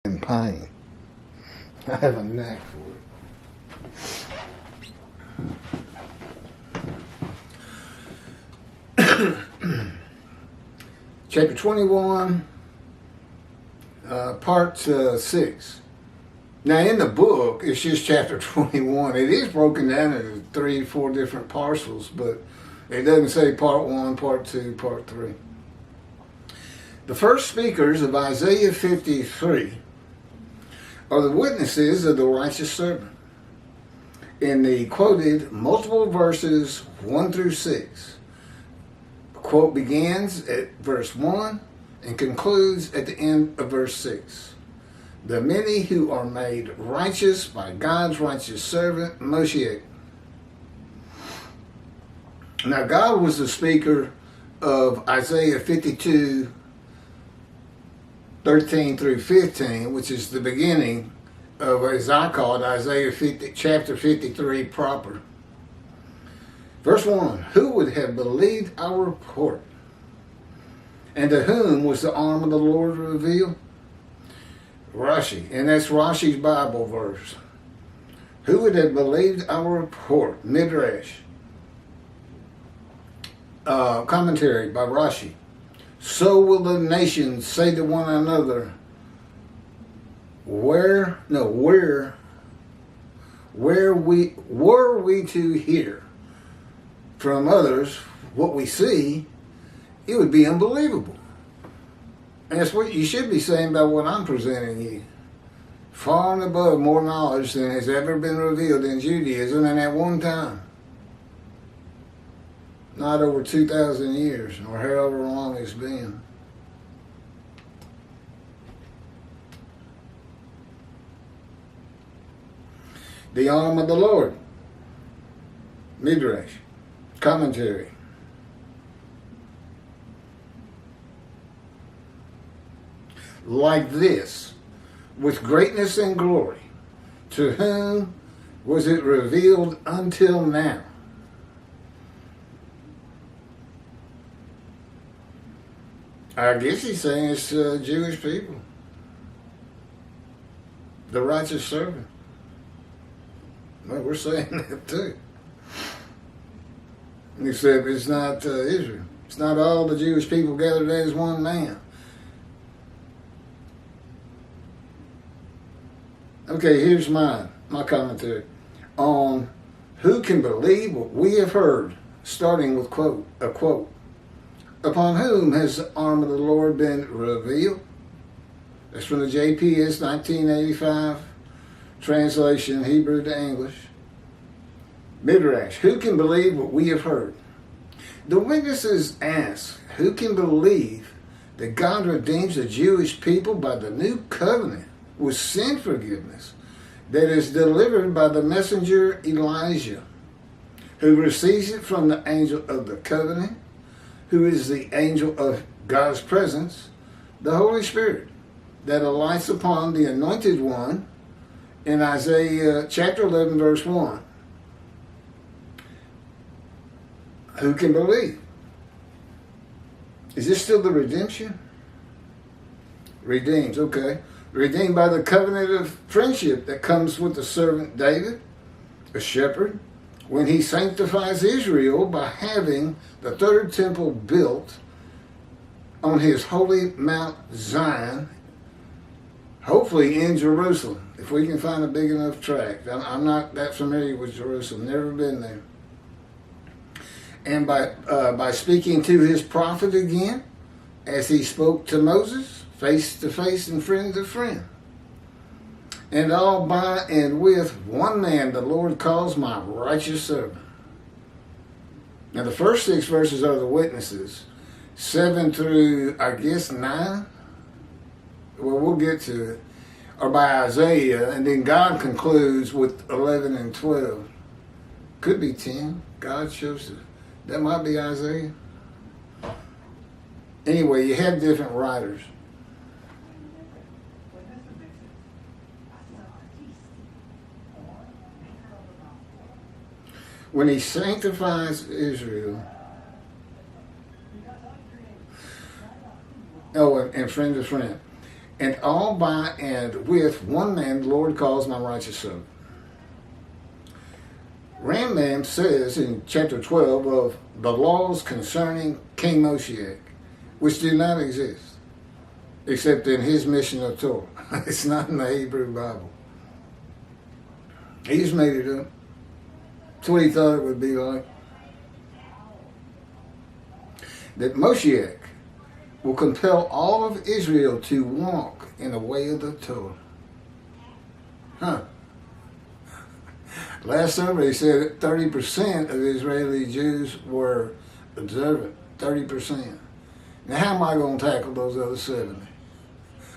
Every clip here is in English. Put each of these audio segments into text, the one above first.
and pain. I have a knack for it. Chapter 21, part 6. Now in the book, it's just chapter 21. It is broken down into 3 or 4 different parcels, but it doesn't say part 1, part 2, part 3. The first speakers of Isaiah 53 are the witnesses of the righteous servant. In the quoted multiple verses 1 through 6, the quote begins at verse 1 and concludes at the end of verse 6. The many who are made righteous by God's righteous servant, Moshiach. Now God was the speaker of Isaiah 52, 13 through 15, which is the beginning of, as I call it, Isaiah 50, chapter 53 proper. Verse 1, who would have believed our report? And to whom was the arm of the Lord revealed? Rashi, and that's Rashi's Bible verse. Who would have believed our report? Midrash. Commentary by Rashi. So will the nations say to one another, were we to hear from others what we see, it would be unbelievable. And that's what you should be saying about what I'm presenting you. Far and above more knowledge than has ever been revealed in Judaism, and at one time. Not over 2,000 years, or however long it's been. The arm of the Lord. Midrash. Commentary. Like this, with greatness and glory, to whom was it revealed until now? I guess he's saying it's Jewish people. The righteous servant. Well, we're saying that too. Except it's not Israel. It's not all the Jewish people gathered as one man. Okay, here's my commentary on who can believe what we have heard, starting with a quote. Upon whom has the arm of the Lord been revealed? That's from the JPS 1985 translation, Hebrew to English. Midrash, who can believe what we have heard? The witnesses ask, who can believe that God redeems the Jewish people by the new covenant with sin forgiveness that is delivered by the messenger Elijah, who receives it from the angel of the covenant, who is the angel of God's presence, the Holy Spirit, that alights upon the anointed one in Isaiah chapter 11, verse 1. Who can believe? Is this still the redemption? Redeems, okay. Redeemed by the covenant of friendship that comes with the servant David, a shepherd, when he sanctifies Israel by having the third temple built on his holy Mount Zion, hopefully in Jerusalem, if we can find a big enough tract. I'm not that familiar with Jerusalem, never been there. And by speaking to his prophet again, as he spoke to Moses, face to face and friend to friend. And all by and with one man the Lord calls my righteous servant. Now the first 6 verses are the witnesses. 7 through, I guess, 9. Well, we'll get to it. Are by Isaiah, and then God concludes with 11 and 12. Could be 10. God shows it. That might be Isaiah. Anyway, you have different writers. When he sanctifies Israel, and friend to friend, and all by and with one man the Lord calls my righteous servant. Rambam says in chapter 12 of the laws concerning King Moshiach, which do not exist, except in his mission of Torah. It's not in the Hebrew Bible. He just made it up. That's what he thought it would be like. That Moshiach will compel all of Israel to walk in the way of the Torah. Huh. Last summer he said that 30% of Israeli Jews were observant. 30%. Now how am I going to tackle those other 70?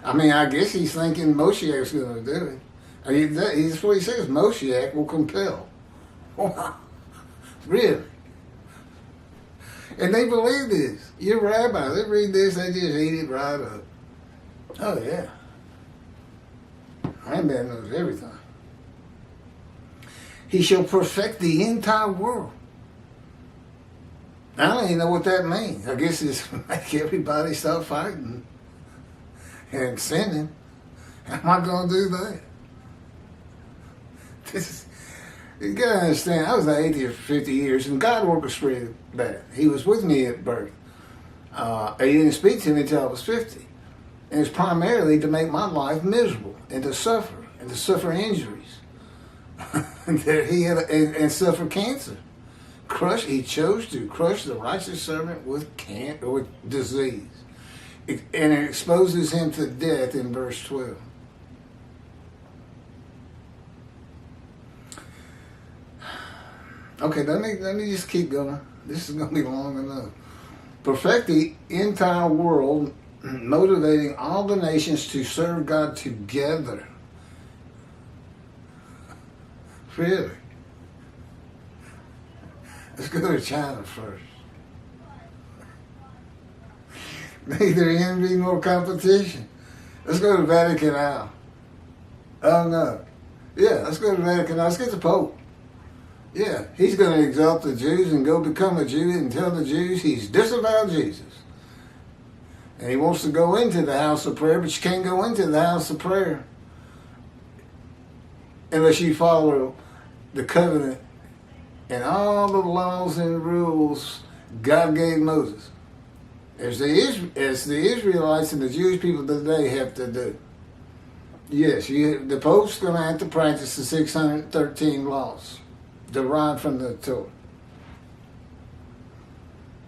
I mean, I guess he's thinking Moshiach's going to do it. That's what he says. Moshiach will compel. Wow. Really? And they believe this. Your rabbis, they read this, they just eat it right up. Oh, yeah. Rambam knows everything. He shall perfect the entire world. I don't even know what that means. I guess it's make everybody stop fighting and sinning. How am I going to do that? You got to understand, I was an atheist for 50 years, and God orchestrated that. He was with me at birth. He didn't speak to me until I was 50. And it's primarily to make my life miserable and to suffer injuries. and suffer cancer. He chose to crush the righteous servant with disease. And it exposes him to death in verse 12. Okay, let me just keep going. This is going to be long enough. Perfect the entire world, motivating all the nations to serve God together. Really? Let's go to China first. Neither envy nor competition. Let's go to Vatican Isle. Oh no. Yeah, let's go to Vatican Isle. Let's get the Pope. Yeah, he's going to exalt the Jews and go become a Jew and tell the Jews he's disavowed Jesus. And he wants to go into the house of prayer, but you can't go into the house of prayer unless you follow the covenant and all the laws and rules God gave Moses, as the Israelites and the Jewish people today have to do. Yes, the Pope's going to have to practice the 613 laws derived from the Torah.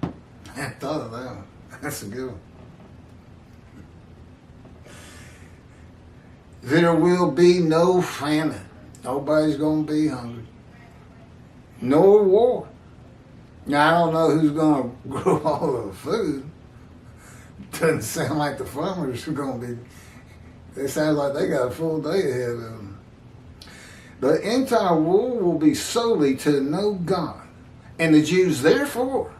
I hadn't thought of that one. That's a good one. There will be no famine. Nobody's going to be hungry. No war. Now, I don't know who's going to grow all the food. Doesn't sound like the farmers are going to be. It sounds like they got a full day ahead of them. The entire world will be solely to know God. And the Jews, therefore,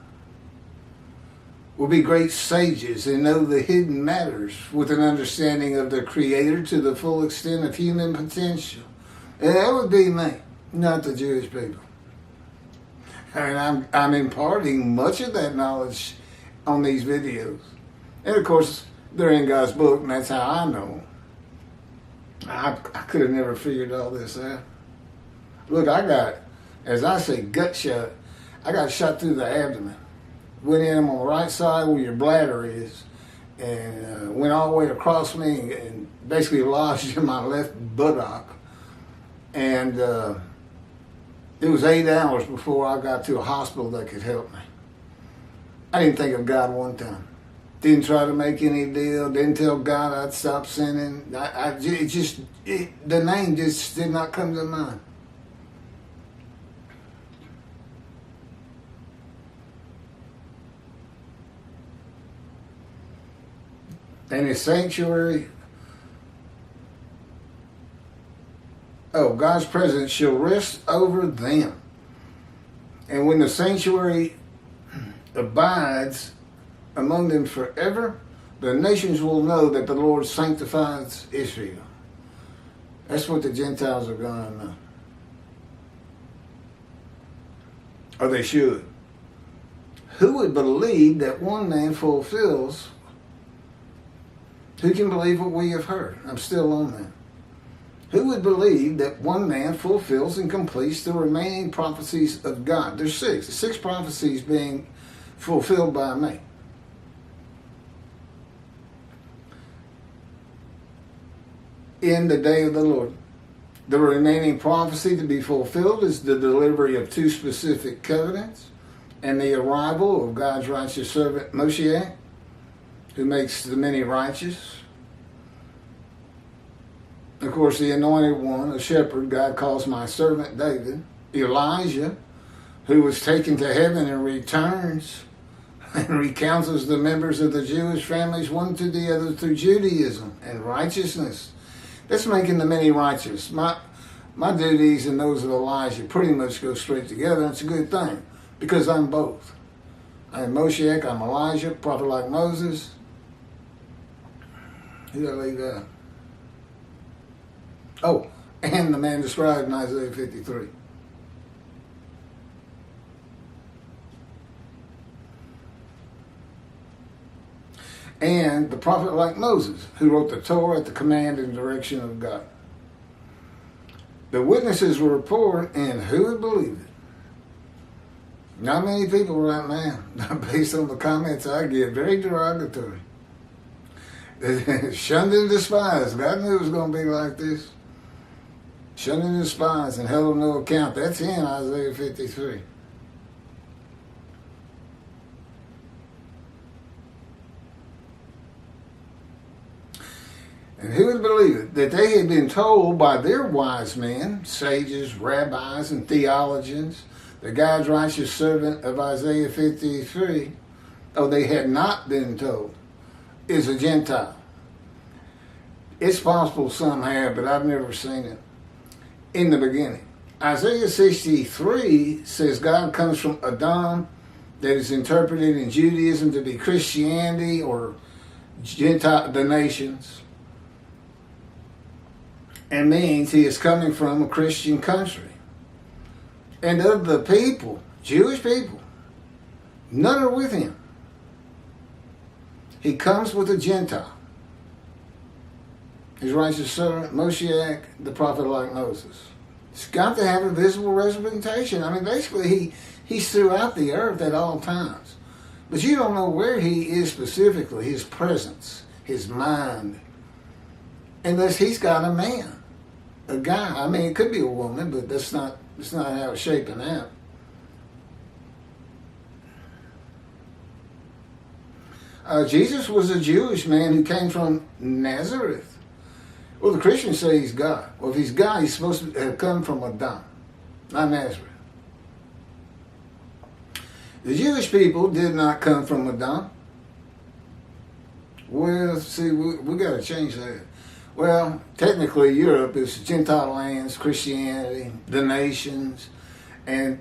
will be great sages and know the hidden matters with an understanding of their Creator to the full extent of human potential. And that would be me, not the Jewish people. And I'm imparting much of that knowledge on these videos. And of course, they're in God's book, and that's how I know. I could have never figured all this out. Look, I got, as I say, gut shot. I got shot through the abdomen. Went in on the right side where your bladder is, and went all the way across me and basically lodged in my left buttock. And it was 8 hours before I got to a hospital that could help me. I didn't think of God one time. Didn't try to make any deal. Didn't tell God I'd stop sinning. The name just did not come to mind. And his sanctuary, God's presence shall rest over them. And when the sanctuary abides among them forever, the nations will know that the Lord sanctifies Israel. That's what the Gentiles are going to know. Or they should. Who would believe that one man fulfills Who can believe what we have heard? I'm still on that. Who would believe that one man fulfills and completes the remaining prophecies of God? There's six prophecies being fulfilled by me. In the day of the Lord. The remaining prophecy to be fulfilled is the delivery of two specific covenants and the arrival of God's righteous servant Moshiach, who makes the many righteous. Of course, the anointed one, a shepherd, God calls my servant David. Elijah, who was taken to heaven and returns and recounsels the members of the Jewish families one to the other through Judaism and righteousness. That's making the many righteous. My duties and those of Elijah pretty much go straight together. It's a good thing because I'm both. I'm Moshiach, I'm Elijah, prophet like Moses. Who did I leave out? Oh, and the man described in Isaiah 53. And the prophet like Moses, who wrote the Torah at the command and direction of God. The witnesses will report, and who would believe it? Not many people right now, based on the comments I get, very derogatory. Shunned and despised. God knew it was going to be like this. Shunned and despised and held on no account. That's in Isaiah 53. And who would believe it? That they had been told by their wise men, sages, rabbis, and theologians, that God's righteous servant of Isaiah 53, they had not been told, is a Gentile. It's possible some have, but I've never seen it in the beginning. Isaiah 63 says God comes from Adam, that is interpreted in Judaism to be Christianity or Gentile, the nations. And means he is coming from a Christian country. And of the people, Jewish people, none are with him. He comes with a Gentile. His righteous servant, Moshiach, the prophet like Moses. It's got to have a visible representation. I mean, basically, he's throughout the earth at all times. But you don't know where he is specifically, his presence, his mind, unless he's got a man. A guy. I mean, it could be a woman, but that's not how it's shaping out. Jesus was a Jewish man who came from Nazareth. Well, the Christians say he's God. Well, if he's God, he's supposed to have come from Adam, not Nazareth. The Jewish people did not come from Adam. Well, see, we got to change that. Well, technically Europe is Gentile lands, Christianity, the nations, and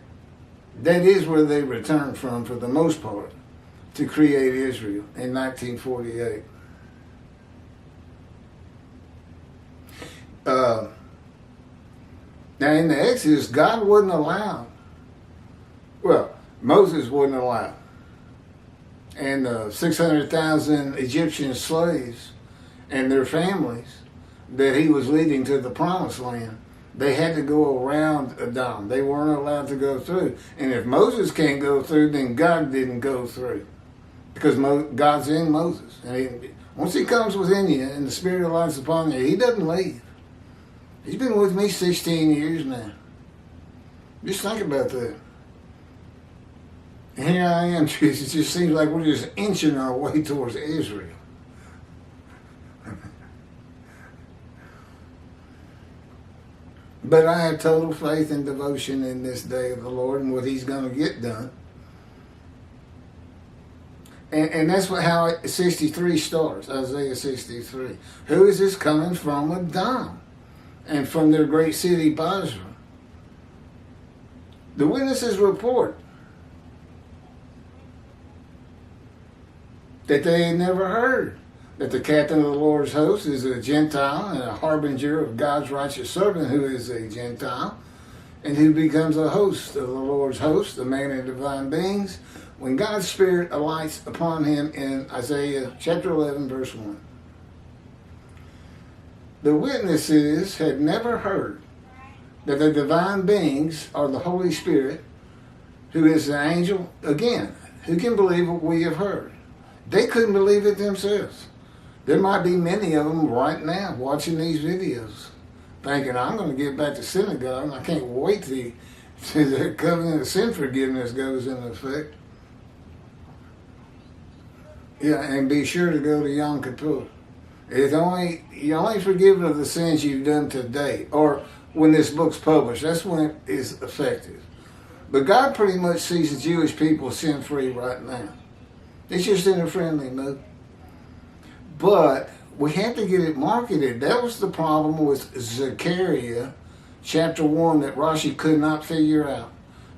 that is where they returned from for the most part to create Israel in 1948. Now in the Exodus, God wouldn't allow, Moses wouldn't allow, and 600,000 Egyptian slaves and their families that he was leading to the promised land, they had to go around Adam. They weren't allowed to go through. And if Moses can't go through, then God didn't go through. Because God's in Moses. And once he comes within you and the Spirit alights upon you, he doesn't leave. He's been with me 16 years now. Just think about that. And here I am, it just seems like we're just inching our way towards Israel. But I have total faith and devotion in this day of the Lord and what he's going to get done. And that's how 63 starts, Isaiah 63. Who is this coming from? Adam, and from their great city, Basra. The witnesses report that they had never heard that the captain of the Lord's host is a Gentile and a harbinger of God's righteous servant who is a Gentile and who becomes a host of the Lord's host, the man of divine beings, when God's Spirit alights upon him in Isaiah chapter 11, verse 1. The witnesses had never heard that the divine beings are the Holy Spirit, who is the angel. Again, who can believe what we have heard? They couldn't believe it themselves. There might be many of them right now watching these videos, thinking, I'm going to get back to synagogue, and I can't wait till the covenant of sin forgiveness goes into effect. Yeah, and be sure to go to Yom Kippur. You're only forgiven of the sins you've done today, or when this book's published. That's when it is effective. But God pretty much sees the Jewish people sin-free right now. It's just in a friendly mood. But we have to get it marketed. That was the problem with Zechariah chapter 1 that Rashi could not figure out.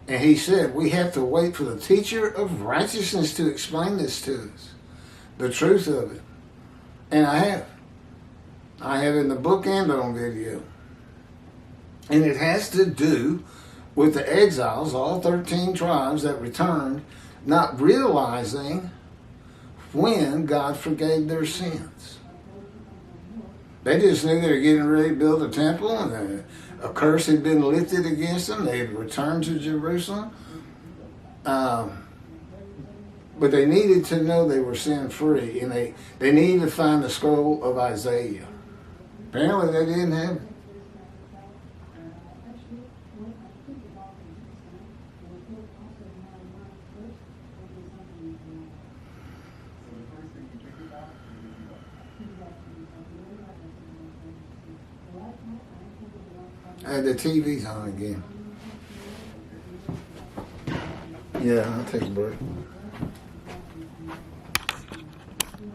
And he said, we have to wait for the teacher of righteousness to explain this to us, the truth of it. And I have. I have in the book and on video. And it has to do with the exiles, all 13 tribes that returned, not realizing when God forgave their sins. They just knew they were getting ready to build a temple, and a curse had been lifted against them. They had returned to Jerusalem. But they needed to know they were sin-free, and they needed to find the scroll of Isaiah. Apparently they didn't have it. The TV's on again. Yeah, I'll take a break.